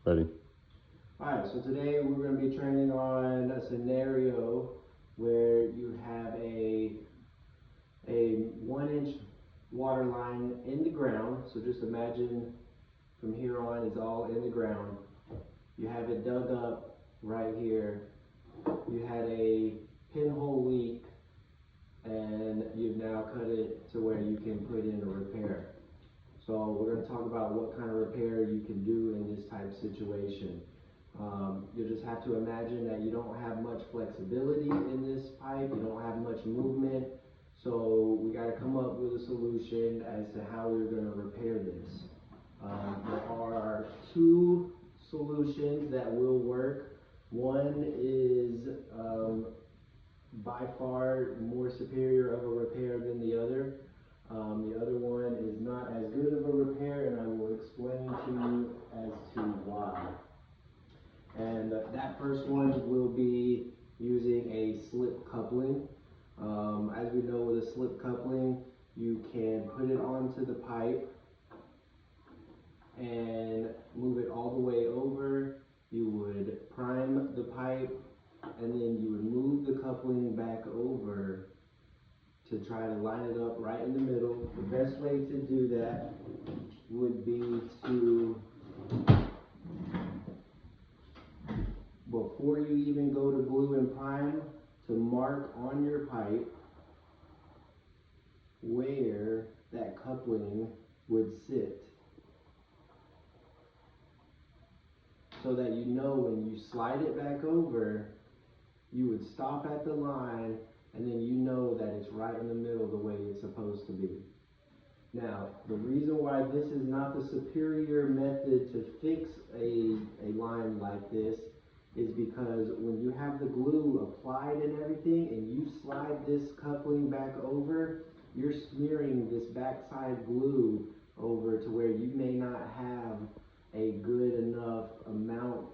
Ready. Alright, so today we're going to be training on a scenario where you have a 1-inch water line in the ground. So just imagine from here on it's all in the ground. You have it dug up right here. You had a pinhole leak and you've now cut it to where you can put in a repair. So we're going to talk about what kind of repair you can do in this type of situation. You'll just have to imagine that you don't have much flexibility in this pipe, you don't have much movement, so we got to come up with a solution as to how we're going to repair this. There are two solutions that will work. One is by far more superior of a repair than the other. The other one is not as good of a repair, and I will explain to you as to why. And that first one will be using a slip coupling. As we know, with a slip coupling, you can put it onto the pipe and move it all the way over. You would prime the pipe, and then you would move the coupling back over to try to line it up right in the middle. The best way to do that would be to, before you even go to glue and prime, to mark on your pipe where that coupling would sit, so that you know when you slide it back over, you would stop at the line, and then you know that it's right in the middle the way it's supposed to be. Now, the reason why this is not the superior method to fix a line like this is because when you have the glue applied and everything, and you slide this coupling back over, you're smearing this backside glue over to where you may not have a good enough amount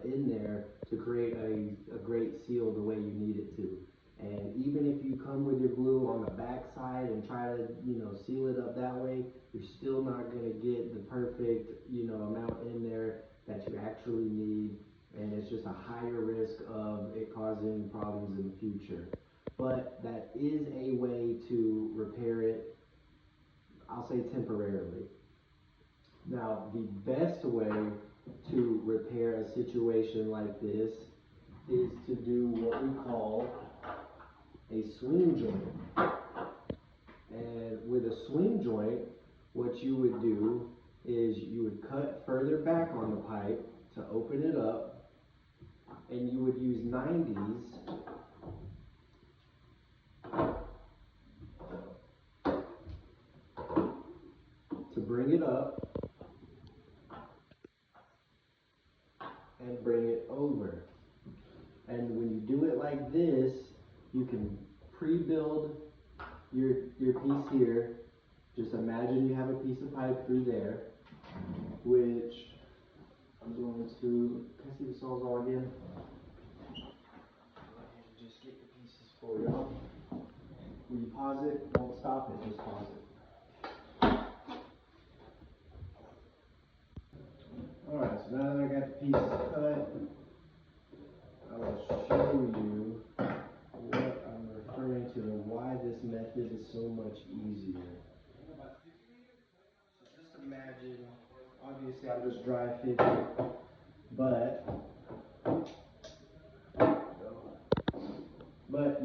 in there to create a great seal the way you need it to. And even if you come with your glue on the back side and try to, seal it up that way, you're still not going to get the perfect, amount in there that you actually need. And it's just a higher risk of it causing problems in the future. But that is a way to repair it, I'll say temporarily. Now, the best way to repair a situation like this is to do what we call a swing joint. And with a swing joint, what you would do is you would cut further back on the pipe to open it up, and you would use 90s to bring it up and bring it over. And when you do it like this, you can pre-build your piece here. Just imagine you have a piece of pipe through there, which I'm going to, can I see the sawzall again? Just get the pieces for you. When you pause it, don't stop it, just pause it. Alright, so now that I got the pieces cut, I will show you what I'm referring to and why this method is so much easier. So just imagine, obviously I'm just dry fitting, but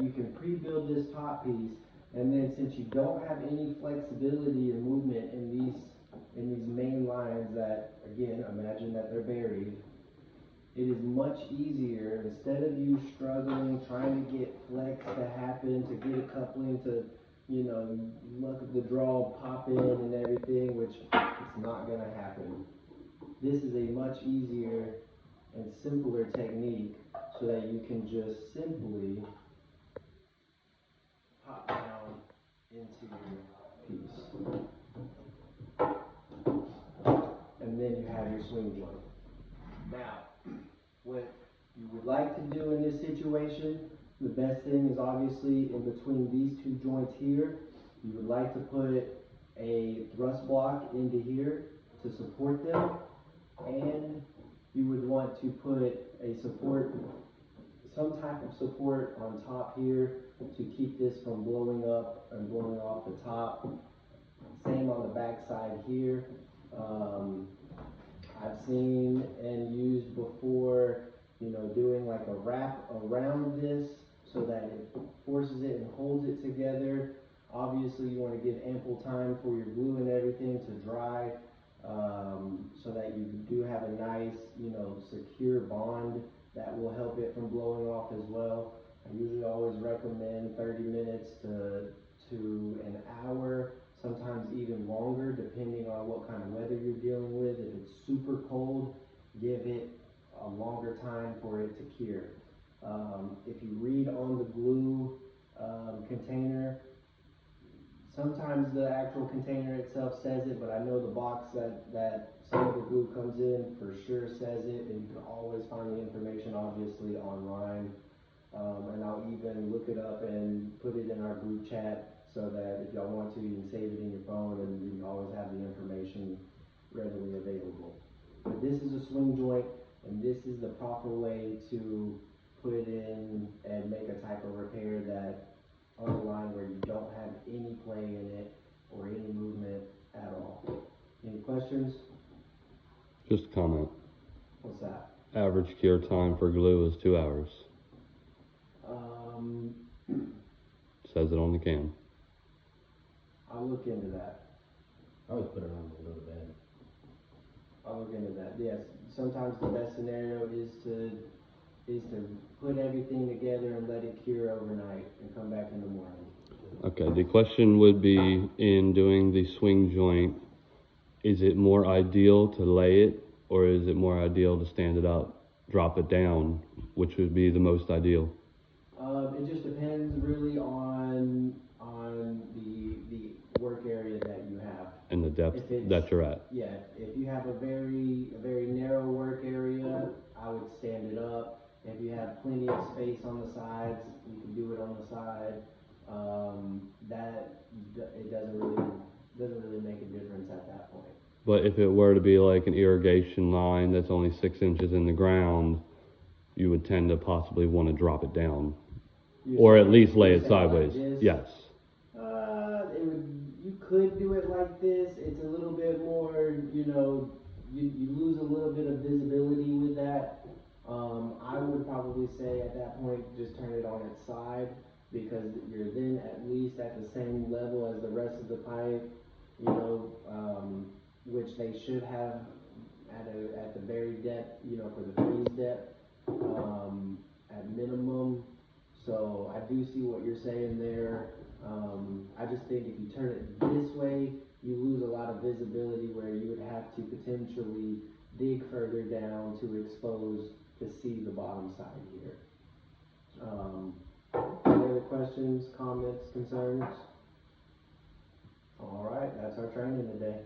you can pre-build this top piece, and then since you don't have any flexibility and movement in these main lines that, again, imagine that they're buried, it is much easier, instead of you struggling, trying to get flex to happen, to get a coupling to, look at the draw pop in and everything, which it's not going to happen. This is a much easier and simpler technique so that you can just simply pop down into your piece. And then you have your swing joint. Now, what you would like to do in this situation, the best thing is obviously in between these two joints here, you would like to put a thrust block into here to support them, and you want to put a support, some type of support on top here to keep this from blowing up and blowing off the top. Same on the back side here. I've seen and used before, doing like a wrap around this so that it forces it and holds it together. Obviously, you want to give ample time for your glue and everything to dry, so that you do have a nice, secure bond that will help it from blowing off as well. I usually always recommend 30 minutes to an hour, sometimes even longer, depending on what kind of weather you're dealing with. If it's super cold, give it a longer time for it to cure. If you read on the glue container, sometimes the actual container itself says it, but I know the box that some of the glue comes in for sure says it, and you can always find the information obviously online. And I'll even look it up and put it in our group chat so that if y'all want to, you can save it in your phone and you can always have the information readily available. But this is a swing joint, and this is the proper way to put it in and make a type of repair that on a line where you don't have any play in it or any movement at all. Any questions? Just a comment. What's that? Average cure time for glue is 2 hours. Says it on the can. I'll look into that. I always put it on a little bit. I'll look into that. Yes, sometimes the best scenario is to put everything together and let it cure overnight and come back in the morning. Okay, the question would be, in doing the swing joint, is it more ideal to lay it, or is it more ideal to stand it up, drop it down, which would be the most ideal? It just depends really on the work area that you have. And the depth that you're at. Yeah, if you have a very narrow work area, I would stand it up. If you have plenty of space on the sides, you can do it on the side. It doesn't really make a difference at that point. But if it were to be like an irrigation line that's only 6 inches in the ground, you would tend to possibly want to drop it down. Or at least lay it sideways. Like yes. You could do it like this. It's a little bit more, you lose a little bit of visibility with that. I would probably say at that point, just turn it on its side, because you're then at least at the same level as the rest of the pipe, which they should have at the very depth, for the freeze depth, at minimum. So I do see what you're saying there. I just think if you turn it this way, you lose a lot of visibility where you would have to potentially dig further down to see the bottom side here. Any other questions, comments, concerns? All right, that's our training today.